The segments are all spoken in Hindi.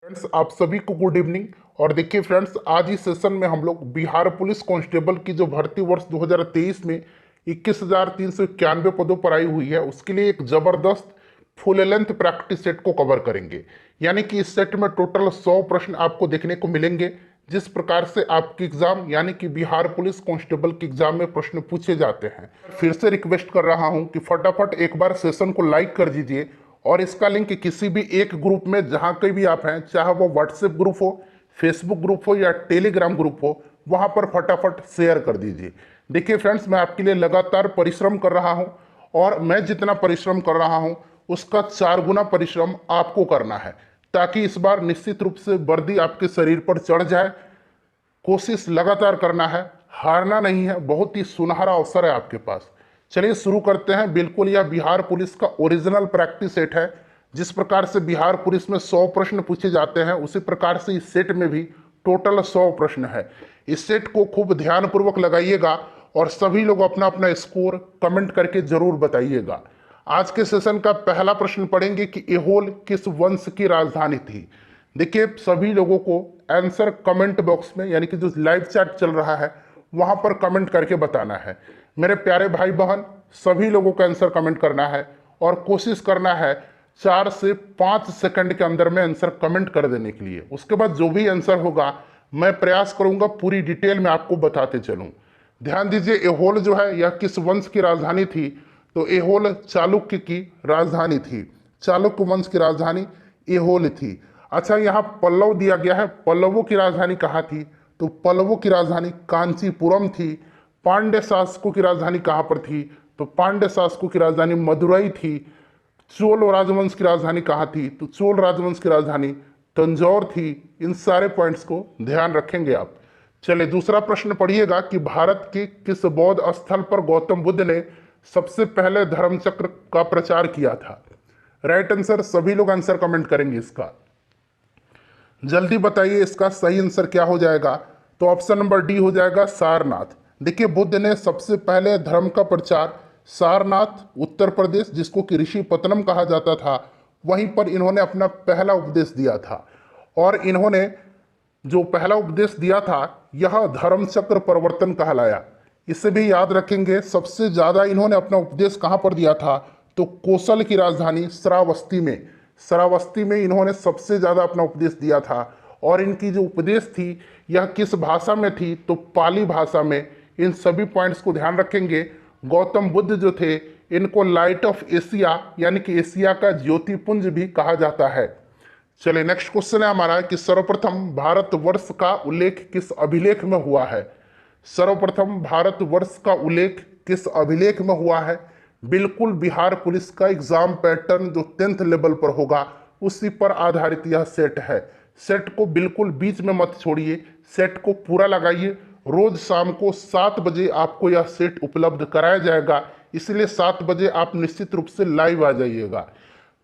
फ्रेंड्स, आप सभी को गुड इवनिंग। और देखिए फ्रेंड्स, आज इस सेशन में हम लोग बिहार पुलिस कांस्टेबल की जो भर्ती वर्ष 2023 में 21,391 पदों पर आई हुई है, उसके लिए एक जबरदस्त फुल लेंथ प्रैक्टिस सेट को कवर करेंगे। यानी कि इस सेट में टोटल 100 प्रश्न आपको देखने को मिलेंगे। जिस प्रकार से आपके एग्जाम यानी कि बिहार पुलिस कांस्टेबल के एग्जाम में प्रश्न पूछे जाते हैं, फिर से रिक्वेस्ट कर रहा हूं कि फटाफट एक बार सेशन को लाइक कर दीजिए और इसका लिंक किसी भी एक ग्रुप में जहां कहीं भी आप हैं, चाहे वो व्हाट्सएप ग्रुप हो, फेसबुक ग्रुप हो या टेलीग्राम ग्रुप हो, वहां पर फटाफट शेयर कर दीजिए। देखिए फ्रेंड्स, मैं आपके लिए लगातार परिश्रम कर रहा हूं और मैं जितना परिश्रम कर रहा हूं उसका 4 गुना परिश्रम आपको करना है, ताकि इस बार निश्चित रूप से वर्दी आपके शरीर पर चढ़ जाए। कोशिश लगातार करना है, हारना नहीं है। बहुत ही सुनहरा अवसर है आपके पास। चलिए शुरू करते हैं। बिल्कुल यह बिहार पुलिस का ओरिजिनल प्रैक्टिस सेट है। जिस प्रकार से बिहार पुलिस में 100 प्रश्न पूछे जाते हैं, उसी प्रकार से इस सेट में भी टोटल 100 प्रश्न है। इस सेट को खूब ध्यानपूर्वक लगाइएगा और सभी लोग अपना अपना स्कोर कमेंट करके जरूर बताइएगा। आज के सेशन का पहला प्रश्न पढ़ेंगे कि एहोल किस वंश की राजधानी थी। देखिए, सभी लोगों को आंसर कमेंट बॉक्स में यानी कि जो लाइव चैट चल रहा है वहां पर कमेंट करके बताना है। मेरे प्यारे भाई बहन, सभी लोगों को आंसर कमेंट करना है और कोशिश करना है 4 से 5 सेकंड के अंदर में आंसर कमेंट कर देने के लिए। उसके बाद जो भी आंसर होगा मैं प्रयास करूंगा पूरी डिटेल में आपको बताते चलूं। ध्यान दीजिए, एहोल जो है यह किस वंश की राजधानी थी, तो एहोल चालुक्य की राजधानी थी। चालुक्य वंश की राजधानी एहोल थी। अच्छा, यहाँ पल्लव दिया गया है, पल्लवों की राजधानी कहाँ थी, तो पल्लवों की राजधानी कांचीपुरम थी। पांड्य शासकों की राजधानी कहाँ पर थी, तो पांड्य शासकों की राजधानी मदुरई थी। चोल राजवंश की राजधानी कहाँ थी, तो चोल राजवंश की राजधानी तंजौर थी। इन सारे पॉइंट्स को ध्यान रखेंगे आप। चलिए दूसरा प्रश्न पढ़िएगा कि भारत के किस बौद्ध स्थल पर गौतम बुद्ध ने सबसे पहले धर्मचक्र का प्रचार किया था। राइट आंसर, सभी लोग आंसर कमेंट करेंगे इसका। जल्दी बताइए इसका सही आंसर क्या हो जाएगा, तो ऑप्शन नंबर डी हो जाएगा सारनाथ। देखिए, बुद्ध ने सबसे पहले धर्म का प्रचार सारनाथ उत्तर प्रदेश, जिसको कि ऋषिपत्तनम कहा जाता था, वहीं पर इन्होंने अपना पहला उपदेश दिया था। और इन्होंने जो पहला उपदेश दिया था यह धर्मचक्र प्रवर्तन कहलाया। इसे भी याद रखेंगे। सबसे ज्यादा इन्होंने अपना उपदेश कहां पर दिया था, तो कोसल की राजधानी श्रावस्ती में। श्रावस्ती में इन्होंने सबसे ज्यादा अपना उपदेश दिया था। और इनकी जो उपदेश थी यह किस भाषा में थी, तो पाली भाषा में। इन सभी पॉइंट्स को ध्यान रखेंगे। गौतम बुद्ध जो थे इनको लाइट ऑफ एशिया यानी कि एशिया का ज्योतिपुंज भी कहा जाता है। चलिए नेक्स्ट क्वेश्चन है हमारा कि सर्वप्रथम भारतवर्ष का उल्लेख किस अभिलेख में हुआ है। सर्वप्रथम भारतवर्ष का उल्लेख किस अभिलेख में हुआ है। बिल्कुल बिहार पुलिस का एग्जाम पैटर्न जो 10th लेवल पर होगा उसी पर आधारित यह सेट है। सेट को बिल्कुल बीच में मत छोड़िए, सेट को पूरा लगाइए। रोज शाम को 7 बजे आपको यह सेट उपलब्ध कराया जाएगा, इसलिए 7 बजे आप निश्चित रूप से लाइव आ जाइएगा।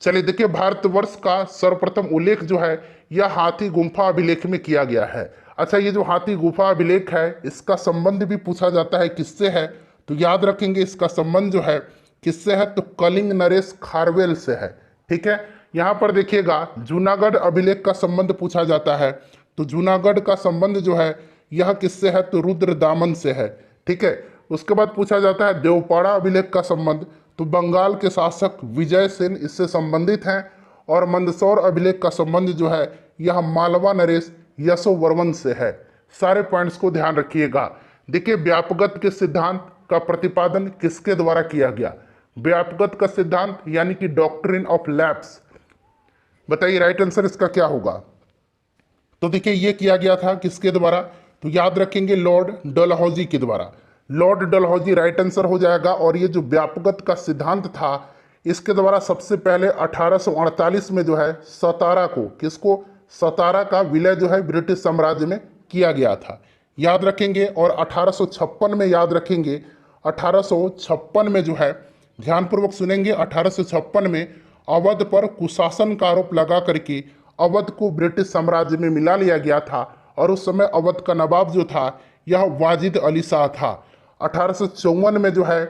चलिए देखिए, भारतवर्ष का सर्वप्रथम उल्लेख जो है यह हाथी गुम्फा अभिलेख में किया गया है। अच्छा, ये जो हाथी गुफा अभिलेख है इसका संबंध भी पूछा जाता है किससे है, तो याद रखेंगे इसका संबंध जो है किससे है, तो कलिंग नरेश खारवेल से है। ठीक है, यहाँ पर देखिएगा जूनागढ़ अभिलेख का संबंध पूछा जाता है, तो जूनागढ़ का संबंध जो है यह किससे है, तो रुद्रदामन से है। ठीक है, उसके बाद पूछा जाता है देवपाड़ा अभिलेख का संबंध, तो बंगाल के शासक विजय सेन इससे संबंधित हैं। और मंदसौर अभिलेख का संबंध जो है यह मालवा नरेश यशोवर्मन से है। सारे पॉइंट्स को ध्यान रखिएगा। देखिए, व्यापगत के सिद्धांत का प्रतिपादन किसके द्वारा किया गया। व्यापगत का सिद्धांत यानी कि डॉक्ट्रिन ऑफ लैप्स। बताइए राइट आंसर इसका क्या होगा। तो देखिए, ये किया गया था किसके द्वारा, तो याद रखेंगे लॉर्ड डलहौजी के द्वारा। लॉर्ड डलहौजी राइट आंसर हो जाएगा। और ये जो व्यापगत का सिद्धांत था इसके द्वारा सबसे पहले 1848 में जो है सतारा को, किसको, सतारा का विलय जो है ब्रिटिश साम्राज्य में किया गया था, याद रखेंगे। और 1856 में याद रखेंगे, 1856 में जो है ध्यानपूर्वक सुनेंगे, 1856 में अवध पर कुशासन का आरोप लगा करके अवध को ब्रिटिश साम्राज्य में मिला लिया गया था। और उस समय अवध का नवाब जो था यह वाजिद अली शाह था। 1854 में जो है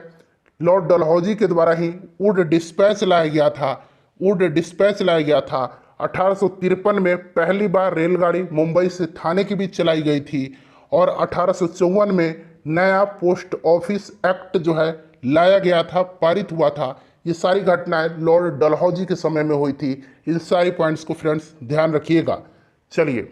लॉर्ड डलहौजी के द्वारा ही वुड डिस्पैच लाया गया था। वुड डिस्पैच लाया गया था 1853 में पहली बार रेलगाड़ी मुंबई से थाने के बीच चलाई गई थी और 1854 में नया पोस्ट ऑफिस एक्ट जो है लाया गया था, पारित हुआ था। ये सारी घटनाएं लॉर्ड डलहौजी के समय में हुई थी। इन सारी पॉइंट्स को फ्रेंड्स ध्यान रखिएगा। चलिए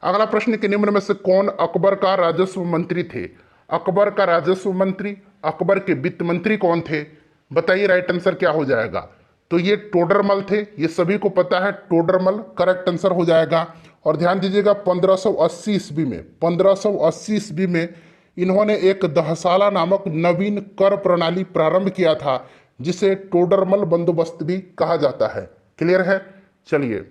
अगला प्रश्न के निम्न में से कौन अकबर का राजस्व मंत्री थे? अकबर का राजस्व मंत्री, अकबर के वित्त मंत्री कौन थे? बताइए राइट आंसर क्या हो जाएगा। तो ये टोडरमल थे, ये सभी को पता है, टोडरमल करेक्ट आंसर हो जाएगा। और ध्यान दीजिएगा 1580 ईस्वी में, 1580 ईस्वी में इन्होंने एक दहसाला नामक नवीन कर प्रणाली प्रारंभ किया था, जिसे टोडरमल बंदोबस्त भी कहा जाता है। क्लियर है? चलिए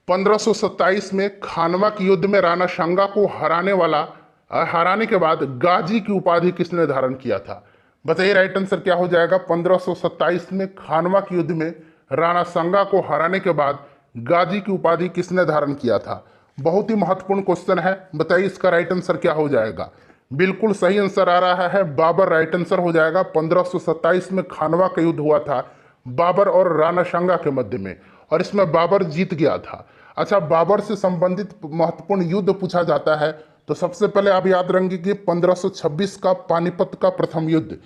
1527 में खानवा के युद्ध में राणा सांगा को हराने के बाद गाजी की उपाधि किसने धारण किया था? बताइए राइट आंसर क्या हो जाएगा। 1527 में खानवा के युद्ध में राणा सांगा को हराने के बाद गाजी की उपाधि किसने धारण किया था? बहुत ही महत्वपूर्ण क्वेश्चन है, बताइए इसका राइट आंसर क्या हो जाएगा। बिल्कुल सही आंसर आ रहा है, बाबर राइट आंसर हो जाएगा। 1527 में खानवा का युद्ध हुआ था बाबर और राणा सांगा के मध्य में, और इसमें बाबर जीत गया था। अच्छा, बाबर से संबंधित महत्वपूर्ण युद्ध पूछा जाता है तो सबसे पहले आप याद रखेंगे कि 1526 का पानीपत का प्रथम युद्ध,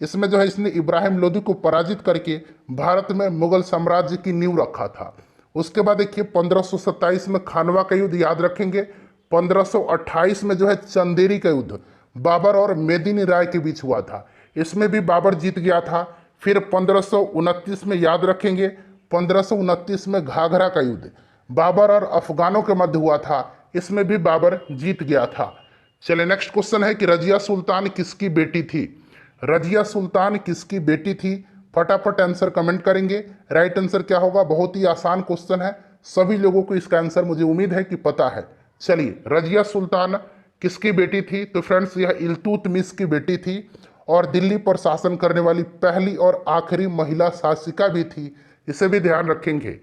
इसमें जो है इसने इब्राहिम लोदी को पराजित करके भारत में मुगल साम्राज्य की नींव रखा था। उसके बाद देखिए 1527 में खानवा का युद्ध याद रखेंगे। 1528 में जो है चंदेरी का युद्ध बाबर और मेदिनी राय के बीच हुआ था, इसमें भी बाबर जीत गया था। फिर 1529 में याद रखेंगे, 1529 में घाघरा का युद्ध बाबर और अफगानों के मध्य हुआ था, इसमें भी बाबर जीत गया था। चलिए नेक्स्ट क्वेश्चन है कि रजिया सुल्तान किसकी बेटी थी? रजिया सुल्तान किसकी बेटी थी? फटाफट आंसर कमेंट करेंगे। राइट आंसर क्या होगा? बहुत ही आसान क्वेश्चन है, सभी लोगों को इसका आंसर मुझे उम्मीद है कि पता है। चलिए रजिया सुल्तान किसकी बेटी थी? तो फ्रेंड्स यह इल्तुतमिश की बेटी थी और दिल्ली पर शासन करने वाली पहली और आखिरी महिला शासिका भी थी, इसे भी ध्यान रखेंगे।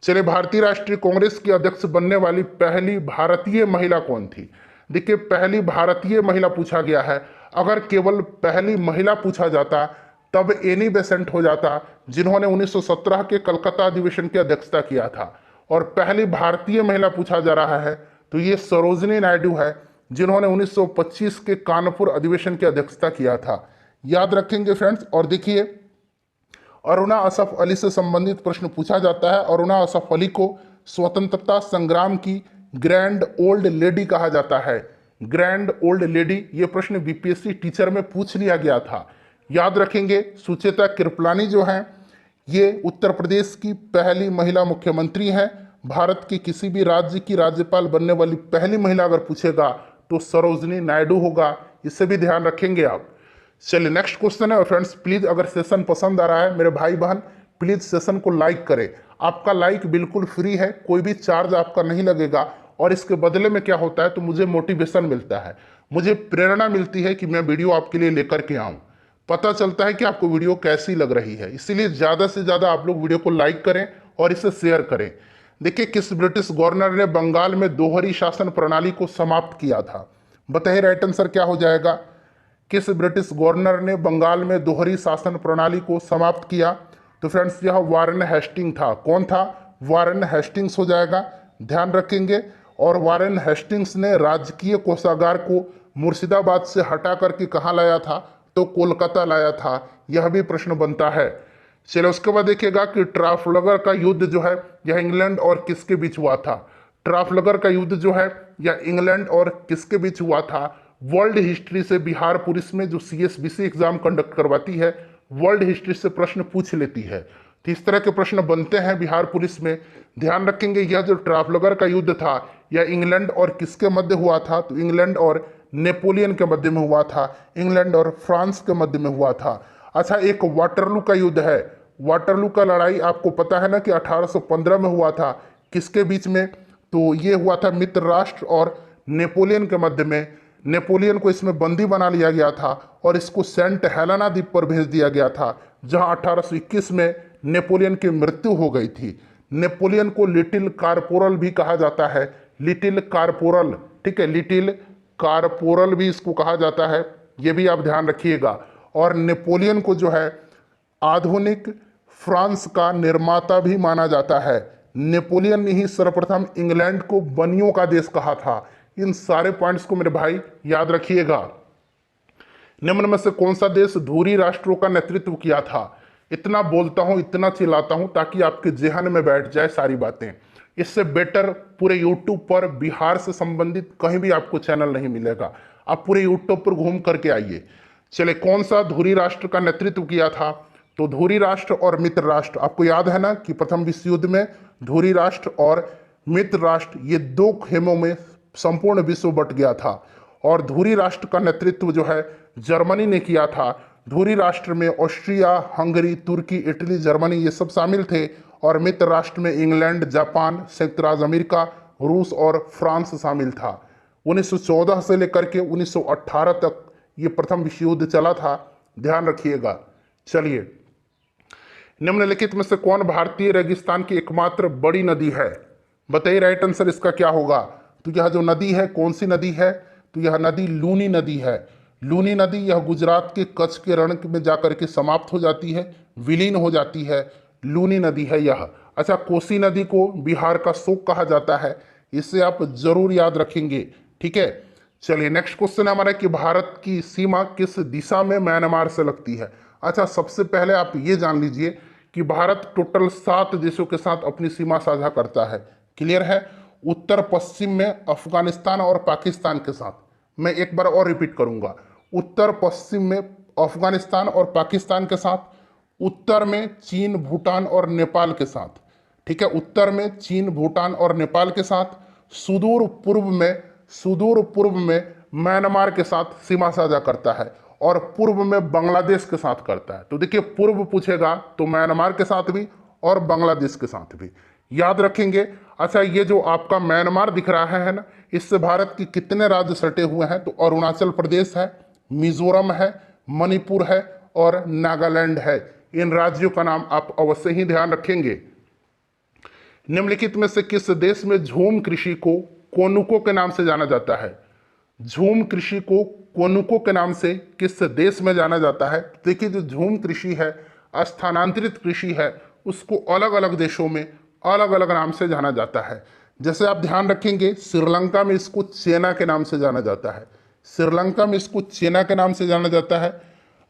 चलिए भारतीय राष्ट्रीय कांग्रेस की अध्यक्ष बनने वाली पहली भारतीय महिला कौन थी? देखिए पहली भारतीय महिला पूछा गया है, अगर केवल पहली महिला पूछा जाता तब एनी बेसेंट हो जाता, जिन्होंने 1917 के कलकत्ता अधिवेशन की अध्यक्षता किया था। और पहली भारतीय महिला पूछा जा रहा है तो ये सरोजिनी नायडू है, जिन्होंने 1925 के कानपुर अधिवेशन की अध्यक्षता किया था। याद रखेंगे फ्रेंड्स। और देखिए अरुणा असफ अली से संबंधित प्रश्न पूछा जाता है। अरुणा असफ अली को स्वतंत्रता संग्राम की ग्रैंड ओल्ड लेडी कहा जाता है। ग्रैंड ओल्ड लेडी, ये प्रश्न बीपीएससी टीचर में पूछ लिया गया था। याद रखेंगे सुचेता कृपलानी जो है ये उत्तर प्रदेश की पहली महिला मुख्यमंत्री हैं। भारत के किसी भी राज्य की राज्यपाल बनने वाली पहली महिला अगर पूछेगा तो सरोजिनी नायडू होगा, इसे भी ध्यान रखेंगे आप। चलिए नेक्स्ट क्वेश्चन है। फ्रेंड्स प्लीज अगर सेशन पसंद आ रहा है मेरे भाई बहन, प्लीज सेशन को लाइक करें। आपका लाइक बिल्कुल फ्री है, कोई भी चार्ज आपका नहीं लगेगा, और इसके बदले में क्या होता है तो मुझे मोटिवेशन मिलता है, मुझे प्रेरणा मिलती है कि मैं वीडियो आपके लिए लेकर के आऊँ। पता चलता है कि आपको वीडियो कैसी लग रही है, इसीलिए ज़्यादा से ज़्यादा आप लोग वीडियो को लाइक करें और इसे शेयर करें। देखिए किस ब्रिटिश गवर्नर ने बंगाल में दोहरी शासन प्रणाली को समाप्त किया था? बताइए राइट आंसर क्या हो जाएगा। किस ब्रिटिश गवर्नर ने बंगाल में दोहरी शासन प्रणाली को समाप्त किया? तो फ्रेंड्स यह वारेन हेस्टिंग था। कौन था? वारेन हेस्टिंग्स हो जाएगा, ध्यान रखेंगे। और वारेन हेस्टिंग्स ने राजकीय कोषागार को मुर्शिदाबाद से हटा करके कहाँ लाया था? तो कोलकाता लाया था। यह भी प्रश्न बनता है। चलो उसके बाद देखिएगा कि ट्राफलगर का युद्ध जो है यह इंग्लैंड और किसके बीच हुआ था? ट्राफलगर का युद्ध जो है यह इंग्लैंड और किसके बीच हुआ था? वर्ल्ड हिस्ट्री से बिहार पुलिस में जो सीएसबीसी एग्जाम कंडक्ट करवाती है, वर्ल्ड हिस्ट्री से प्रश्न पूछ लेती है। तो इस तरह के प्रश्न बनते हैं बिहार पुलिस में, ध्यान रखेंगे। यह जो ट्राफलगर का युद्ध था यह इंग्लैंड और किसके मध्य हुआ था? तो इंग्लैंड और नेपोलियन के मध्य में हुआ था, इंग्लैंड और फ्रांस के मध्य में हुआ था। अच्छा, एक वाटरलू का युद्ध है। वाटरलू का लड़ाई आपको पता है ना कि 1815 में हुआ था, किसके बीच में? तो ये हुआ था मित्र राष्ट्र और नेपोलियन के मध्य में। नेपोलियन को इसमें बंदी बना लिया गया था और इसको सेंट हेलेना द्वीप पर भेज दिया गया था, जहां 1821 में नेपोलियन की मृत्यु हो गई थी। नेपोलियन को लिटिल कारपोरल भी कहा जाता है, लिटिल कारपोरल, ठीक है, लिटिल कारपोरल भी इसको कहा जाता है, ये भी आप ध्यान रखिएगा। और नेपोलियन को जो है आधुनिक फ्रांस का निर्माता भी माना जाता है। नेपोलियन ने ही सर्वप्रथम इंग्लैंड को बनियों का देश कहा था। इन सारे पॉइंट्स को मेरे भाई याद रखिएगा। निम्न में से कौन सा देश धुरी राष्ट्रों का नेतृत्व किया था? इतना बोलता हूं, इतना चिल्लाता हूं ताकि आपके जेहन में बैठ जाए सारी बातें। इससे बेटर पूरे यूट्यूब पर बिहार से संबंधित कहीं भी आपको चैनल नहीं मिलेगा। आप पूरे यूट्यूब पर घूम करके आइए। चले, कौन सा धुरी राष्ट्र का नेतृत्व किया था? तो धुरी राष्ट्र और मित्र राष्ट्र, आपको याद है ना कि प्रथम विश्व युद्ध में धुरी राष्ट्र और मित्र राष्ट्र ये दो खेमों में संपूर्ण विश्व बट गया था। और धुरी राष्ट्र का नेतृत्व जो है जर्मनी ने किया था। धुरी राष्ट्र में ऑस्ट्रिया, हंगरी, तुर्की, इटली, जर्मनी ये सब शामिल थे। और मित्र राष्ट्र में इंग्लैंड, जापान, संयुक्त राज्य अमेरिका, रूस और फ्रांस शामिल था। 1914 से लेकर के 1918 तक ये प्रथम विश्व युद्ध चला था, ध्यान रखिएगा। चलिए, निम्नलिखित में से कौन भारतीय रेगिस्तान की एकमात्र बड़ी नदी है? बताइए राइट आंसर इसका क्या होगा। तो यह जो नदी है कौन सी नदी है? तो यह नदी लूनी नदी है। लूनी नदी यह गुजरात के कच्छ के रण में जाकर के समाप्त हो जाती है, विलीन हो जाती है। लूनी नदी है यह। अच्छा, कोसी नदी को बिहार का शोक कहा जाता है, इसे आप जरूर याद रखेंगे, ठीक है। चलिए, नेक्स्ट क्वेश्चन है हमारा कि भारत की सीमा किस दिशा में म्यांमार से लगती है? अच्छा, सबसे पहले आप ये जान लीजिए कि भारत टोटल 7 देशों के साथ अपनी सीमा साझा करता है, क्लियर है। उत्तर पश्चिम में अफगानिस्तान और पाकिस्तान के साथ, मैं एक बार और रिपीट करूंगा, उत्तर पश्चिम में अफगानिस्तान और पाकिस्तान के साथ, उत्तर में चीन, भूटान और नेपाल के साथ, ठीक है, उत्तर में चीन, भूटान और नेपाल के साथ, सुदूर पूर्व में म्यांमार के साथ सीमा साझा करता है और पूर्व में बांग्लादेश के साथ करता है। तो देखिए, पूर्व पूछेगा तो म्यांमार के साथ भी और बांग्लादेश के साथ भी, याद रखेंगे। अच्छा, ये जो आपका म्यांमार दिख रहा है ना, इससे भारत के कितने राज्य सटे हुए हैं? तो अरुणाचल प्रदेश है, मिजोरम है, मणिपुर है और नागालैंड है। इन राज्यों का नाम आप अवश्य ही ध्यान रखेंगे। निम्नलिखित में से किस देश में झूम कृषि को कोनुको के नाम से जाना जाता है? झूम कृषि को कोनुको के नाम से किस देश में जाना जाता है? देखिए, जो झूम कृषि है, स्थानांतरित कृषि है, उसको अलग अलग देशों में अलग अलग नाम से जाना जाता है। जैसे आप ध्यान रखेंगे, श्रीलंका में इसको चेना के नाम से जाना जाता है, श्रीलंका में इसको चेना के नाम से जाना जाता है।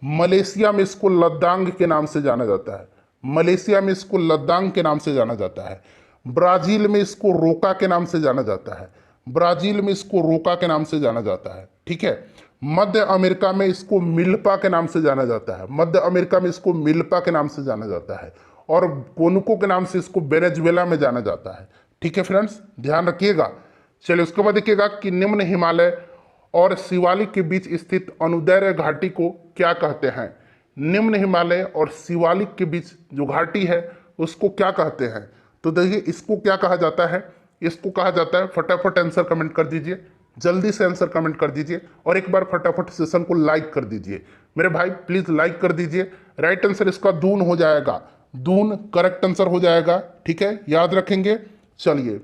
मलेशिया में इसको लद्दांग के नाम से जाना जाता है, मलेशिया में इसको लद्दांग के नाम से जाना जाता है। ब्राजील में इसको रोका के नाम से जाना जाता है, ब्राजील में इसको रोका के नाम से जाना जाता है, ठीक है। मध्य अमेरिका में इसको मिल्पा के नाम से जाना जाता है, मध्य अमेरिका में इसको मिल्पा के नाम से जाना जाता है। और कोनुको के नाम से इसको वेनेजुएला में जाना जाता है, ठीक है फ्रेंड्स, ध्यान रखिएगा। चलिए, उसके बाद देखिएगा कि निम्न हिमालय और शिवालिक के बीच स्थित अनुदैर्य घाटी को क्या कहते हैं? निम्न हिमालय और शिवालिक के बीच जो घाटी है उसको क्या कहते हैं? तो देखिए, इसको क्या कहा जाता है? इसको कहा जाता है, फटाफट आंसर कमेंट कर दीजिए, जल्दी से आंसर कमेंट कर दीजिए और एक बार फटाफट सेशन को लाइक कर दीजिए। मेरे भाई प्लीज लाइक कर दीजिए। राइट आंसर इसका दून हो जाएगा, दून करेक्ट आंसर हो जाएगा, ठीक है, याद रखेंगे। चलिए,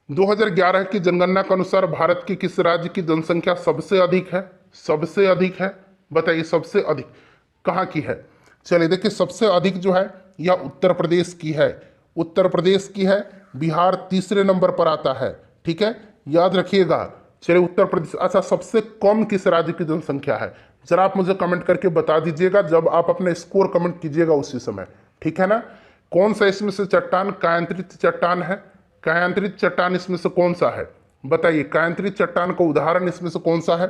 2011 की जनगणना के अनुसार भारत की किस राज्य की जनसंख्या सबसे अधिक है? सबसे अधिक है, बताइए सबसे अधिक कहाँ की है? चलिए देखिए, सबसे अधिक जो है यह उत्तर प्रदेश की है, उत्तर प्रदेश की है। बिहार तीसरे नंबर पर आता है, ठीक है, याद रखिएगा। चलिए, उत्तर प्रदेश। अच्छा, सबसे कम किस राज्य की जनसंख्या है? जरा आप मुझे कमेंट करके बता दीजिएगा जब आप अपने स्कोर कमेंट कीजिएगा उसी समय, ठीक है ना। कौन सा इसमें से चट्टान कायांतरित चट्टान है? कायांतरित चट्टान इसमें से कौन सा है? बताइए, कायांतरित चट्टान का उदाहरण इसमें से कौन सा है?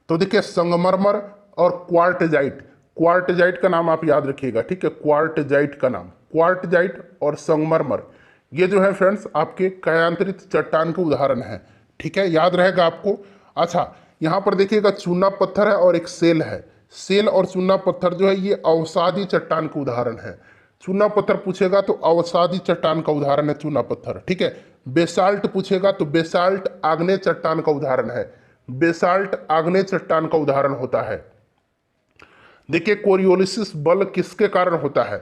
तो देखिए, संगमरमर और क्वार्टजाइट। क्वार्टजाइट का नाम आप याद रखिएगा, ठीक है, क्वार्टजाइट का नाम, क्वार्टजाइट और संगमरमर, ये जो है फ्रेंड्स आपके कायांतरित चट्टान के उदाहरण हैं, ठीक है, याद रहेगा आपको। अच्छा, यहाँ पर देखिएगा चूना पत्थर है और एक सेल है। सेल और चूना पत्थर जो है ये अवसादी चट्टान का उदाहरण है। चूना पत्थर पूछेगा तो अवसादी चट्टान का उदाहरण है चूना पत्थर, ठीक है। बेसाल्ट पूछेगा तो बेसाल्ट आग्नेय चट्टान का उदाहरण है, बेसाल्ट आग्नेय चट्टान का उदाहरण होता है। देखिए, कोरियोलिसिस बल किसके कारण होता है?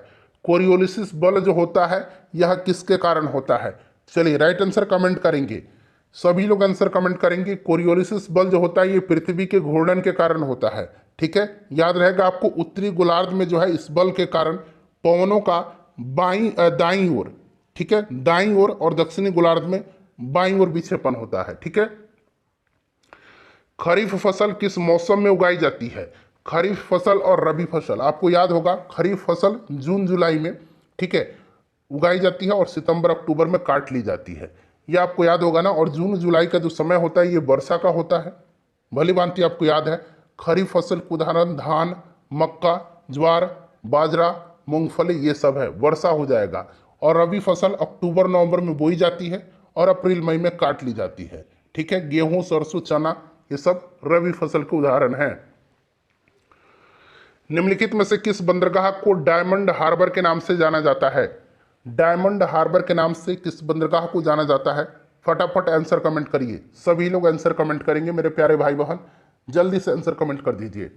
कोरियोलिसिस बल जो होता है यह किसके कारण होता है? चलिए, राइट आंसर कमेंट करेंगे, सभी लोग आंसर कमेंट करेंगे। कोरियोलिसिस बल जो होता है ये पृथ्वी के घूर्णन के कारण होता है, ठीक है, याद रहेगा आपको। उत्तरी गोलार्ध में जो है इस बल के कारण पवनों का दाईं ओर, ठीक है, दाईं ओर, और दक्षिणी गोलार्ध में बाईं ओर विक्षेपण होता है, ठीक है। खरीफ फसल किस मौसम में उगाई जाती है? खरीफ फसल और रबी फसल, आपको याद होगा खरीफ फसल जून जुलाई में, ठीक है, उगाई जाती है और सितंबर अक्टूबर में काट ली जाती है, ये आपको याद होगा ना। और जून जुलाई का जो समय होता है ये वर्षा का होता है, भली भांति आपको याद है। खरीफ फसल के उदाहरण धान, मक्का, ज्वार, बाजरा, मूंगफली, ये सब है, वर्षा हो जाएगा। और रबी फसल अक्टूबर नवंबर में बोई जाती है और अप्रैल मई में काट ली जाती है, ठीक है। गेहूं, सरसों, चना, ये सब रबी फसल के उदाहरण हैं। निम्नलिखित में से किस बंदरगाह को डायमंड हार्बर के नाम से जाना जाता है? डायमंड हार्बर के नाम से किस बंदरगाह को जाना जाता है? फटाफट आंसर कमेंट करिए, सभी लोग आंसर कमेंट करेंगे मेरे प्यारे भाई बहन, जल्दी से आंसर कमेंट कर दीजिए।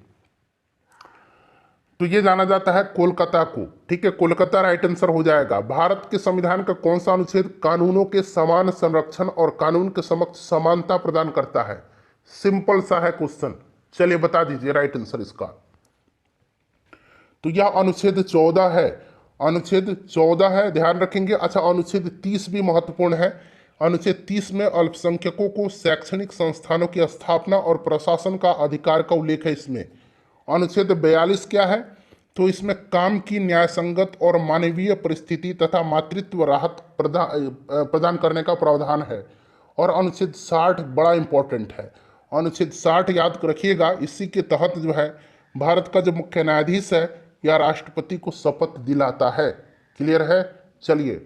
तो ये जाना जाता है कोलकाता को, ठीक है, कोलकाता राइट आंसर हो जाएगा। भारत के संविधान का कौन सा अनुच्छेद कानूनों के समान संरक्षण और कानून के समक्ष समानता प्रदान करता है? सिंपल सा है क्वेश्चन, चलिए बता दीजिए राइट आंसर इसका। तो यह अनुच्छेद 14 है, अनुच्छेद 14 है, ध्यान रखेंगे। अच्छा, अनुच्छेद 30 भी महत्वपूर्ण है। अनुच्छेद 30 में अल्पसंख्यकों को शैक्षणिक संस्थानों की स्थापना और प्रशासन का अधिकार का उल्लेख है इसमें। अनुच्छेद 42 क्या है? तो इसमें काम की न्यायसंगत और मानवीय परिस्थिति तथा मातृत्व राहत प्रदान करने का प्रावधान है। और अनुच्छेद 60 बड़ा इंपॉर्टेंट है, अनुच्छेद 60 याद रखिएगा। इसी के तहत जो है भारत का जो मुख्य न्यायाधीश है या राष्ट्रपति को शपथ दिलाता है। क्लियर है? चलिए,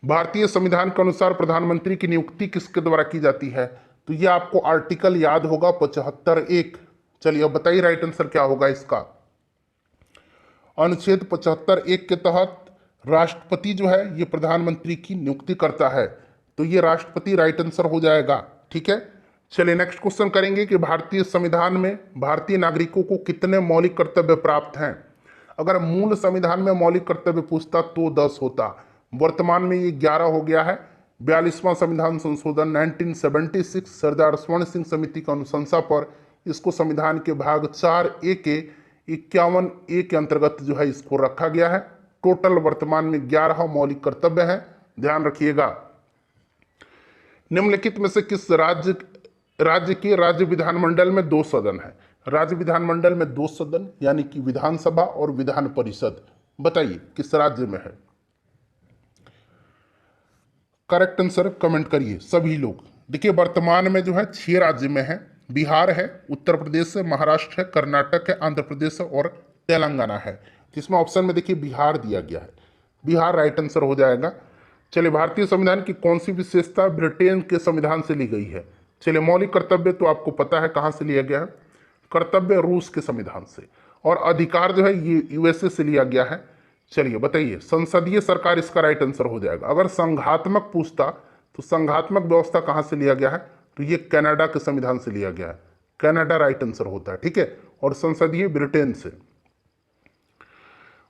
भारतीय संविधान के अनुसार प्रधानमंत्री की नियुक्ति किसके द्वारा की जाती है? तो ये आपको आर्टिकल याद होगा 75(1). चलिए अब बताइए राइट आंसर क्या होगा इसका। अनुच्छेद 75(1) के तहत राष्ट्रपति जो है ये प्रधानमंत्री की नियुक्ति करता है, तो ये राष्ट्रपति राइट आंसर हो जाएगा, ठीक है। चलिए नेक्स्ट क्वेश्चन करेंगे कि भारतीय संविधान में भारतीय नागरिकों को कितने मौलिक कर्तव्य प्राप्त हैं? अगर मूल संविधान में मौलिक कर्तव्य पूछता तो 10 होता, वर्तमान में ये 11 हो गया है। 42वां संविधान संशोधन 1976 सरदार स्वर्ण सिंह समिति की अनुशंसा पर इसको संविधान के भाग 4(a) के 51(a) के अंतर्गत जो है इसको रखा गया है। टोटल वर्तमान में 11 मौलिक कर्तव्य हैं, ध्यान रखिएगा। निम्नलिखित में से किस राज्य के राज्य विधानमंडल में 2 सदन है? राज्य विधानमंडल में 2 सदन यानी कि विधानसभा और विधान परिषद, बताइए किस राज्य में है? करेक्ट आंसर कमेंट करिए सभी लोग। देखिए वर्तमान में जो है 6 राज्य में है, बिहार है, उत्तर प्रदेश है, महाराष्ट्र है, कर्नाटक है, आंध्र प्रदेश है और तेलंगाना है। जिसमें ऑप्शन में देखिए बिहार दिया गया है, बिहार राइट आंसर हो जाएगा। चलिए, भारतीय संविधान की कौन सी विशेषता ब्रिटेन के संविधान से ली गई है? चलिए, मौलिक कर्तव्य तो आपको पता है कहाँ से लिया गया है, कर्तव्य रूस के संविधान से, और अधिकार जो है ये यूएसए से लिया गया है। चलिए बताइए, संसदीय सरकार इसका राइट आंसर हो जाएगा। अगर संघात्मक पूछता तो संघात्मक व्यवस्था कहाँ से लिया गया है? तो ये कनाडा के संविधान से लिया गया है, कनाडा राइट आंसर होता है, ठीक है। और संसदीय ब्रिटेन से।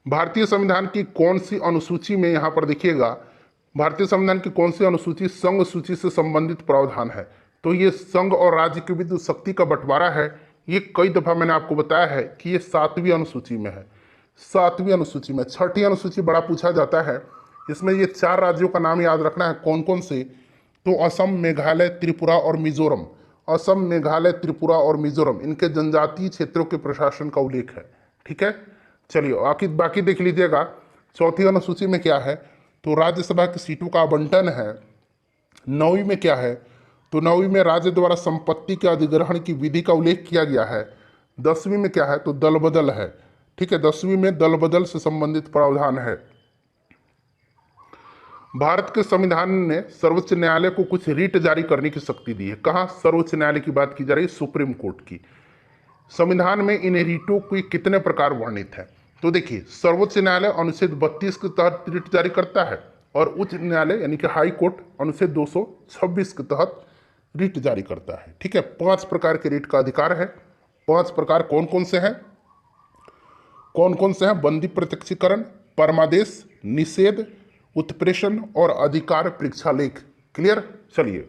भारतीय संविधान की कौन सी अनुसूची में, यहां पर देखिएगा, भारतीय संविधान की कौन सी अनुसूची संघ सूची से संबंधित प्रावधान है? तो ये संघ और राज्य के बीच जो शक्ति का बंटवारा है, ये कई दफा मैंने आपको बताया है कि ये 7वीं अनुसूची में है, 7वीं अनुसूची में। 6ठी अनुसूची बड़ा पूछा जाता है, इसमें ये 4 राज्यों का नाम याद रखना है, कौन कौन से? तो असम, मेघालय, त्रिपुरा और मिजोरम। असम, मेघालय, त्रिपुरा और मिजोरम, इनके जनजातीय क्षेत्रों के प्रशासन का उल्लेख है, ठीक है। चलिए बाकी देख लीजिएगा। 4थी अनुसूची में क्या है? तो राज्यसभा की सीटों का आवंटन है। 9वीं में क्या है? तो 9वीं में राज्य द्वारा संपत्ति के अधिग्रहण की विधि का उल्लेख किया गया है। 10वीं में क्या है? तो दल बदल है, ठीक है, 10वीं में दल बदल से संबंधित प्रावधान है। भारत के संविधान ने सर्वोच्च न्यायालय को कुछ रीट जारी करने की शक्ति दी है। कहाँ सर्वोच्च न्यायालय की बात की जा रही है? सुप्रीम कोर्ट की। संविधान में इन रीटों के कितने प्रकार वर्णित है? तो देखिए, सर्वोच्च न्यायालय अनुच्छेद 32 के तहत रीट जारी करता है और उच्च न्यायालय यानी कि हाई कोर्ट अनुच्छेद 226 के तहत रीट जारी करता है, ठीक है। 5 प्रकार के रीट का अधिकार है। 5 प्रकार कौन कौन से हैं? कौन कौन से हैं? बंदी प्रत्यक्षीकरण, परमादेश, निषेध, उत्प्रेषण और अधिकार परीक्षालेख। क्लियर? चलिए,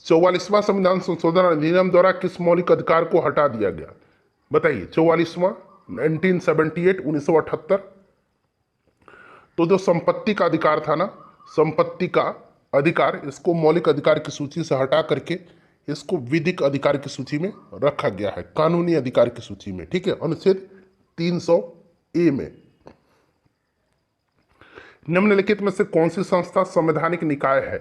44वां संविधान संशोधन अधिनियम द्वारा किस मौलिक अधिकार को हटा दिया गया? बताइए, 44वां 1978 1978। तो जो संपत्ति का अधिकार था ना, संपत्ति का अधिकार, इसको मौलिक अधिकार की सूची से हटा करके इसको विधिक अधिकार की सूची में रखा गया है, कानूनी अधिकार की सूची में। ठीक है, अनुच्छेद 300A में। निम्नलिखित में से कौन सी संस्था संवैधानिक निकाय है?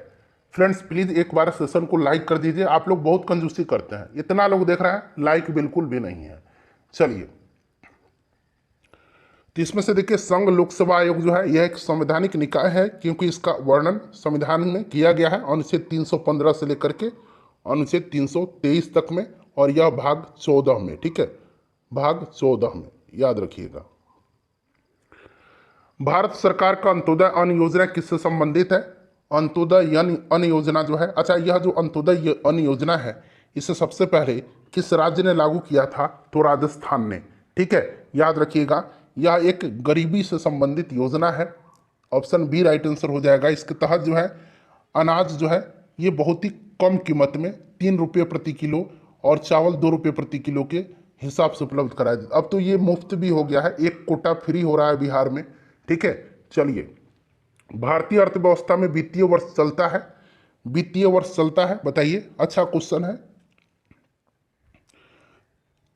फ्रेंड्स प्लीज एक बार सेशन को लाइक कर दीजिए। आप लोग बहुत कंजूसी करते हैं, इतना लोग देख रहे हैं, लाइक बिल्कुल भी नहीं है। चलिए, तो इसमें से देखिए, संघ लोक सेवा आयोग जो है यह एक संवैधानिक निकाय है, क्योंकि इसका वर्णन संविधान में किया गया है अनुच्छेद 315 से लेकर के अनुच्छेद 323 तक में, और यह भाग 14 में। ठीक है, भाग 14 में, याद रखिएगा। भारत सरकार का अंत्योदय अन्न योजना किससे संबंधित है? अंत्योदय अन्न योजना जो है, अच्छा, यह जो अंत्योदय अन्न योजना है इसे सबसे पहले किस राज्य ने लागू किया था? तो राजस्थान ने। ठीक है, याद रखिएगा, यह एक गरीबी से संबंधित योजना है। ऑप्शन बी राइट आंसर हो जाएगा। इसके तहत जो है अनाज जो है ये बहुत ही कम कीमत में 3 रुपये प्रति किलो और चावल 2 रुपये प्रति किलो के हिसाब से उपलब्ध कराया जाता है। अब तो ये मुफ्त भी हो गया है, एक कोटा फ्री हो रहा है बिहार में। ठीक है, चलिए, भारतीय अर्थव्यवस्था में वित्तीय वर्ष चलता है, वित्तीय वर्ष चलता है, बताइए। अच्छा क्वेश्चन है।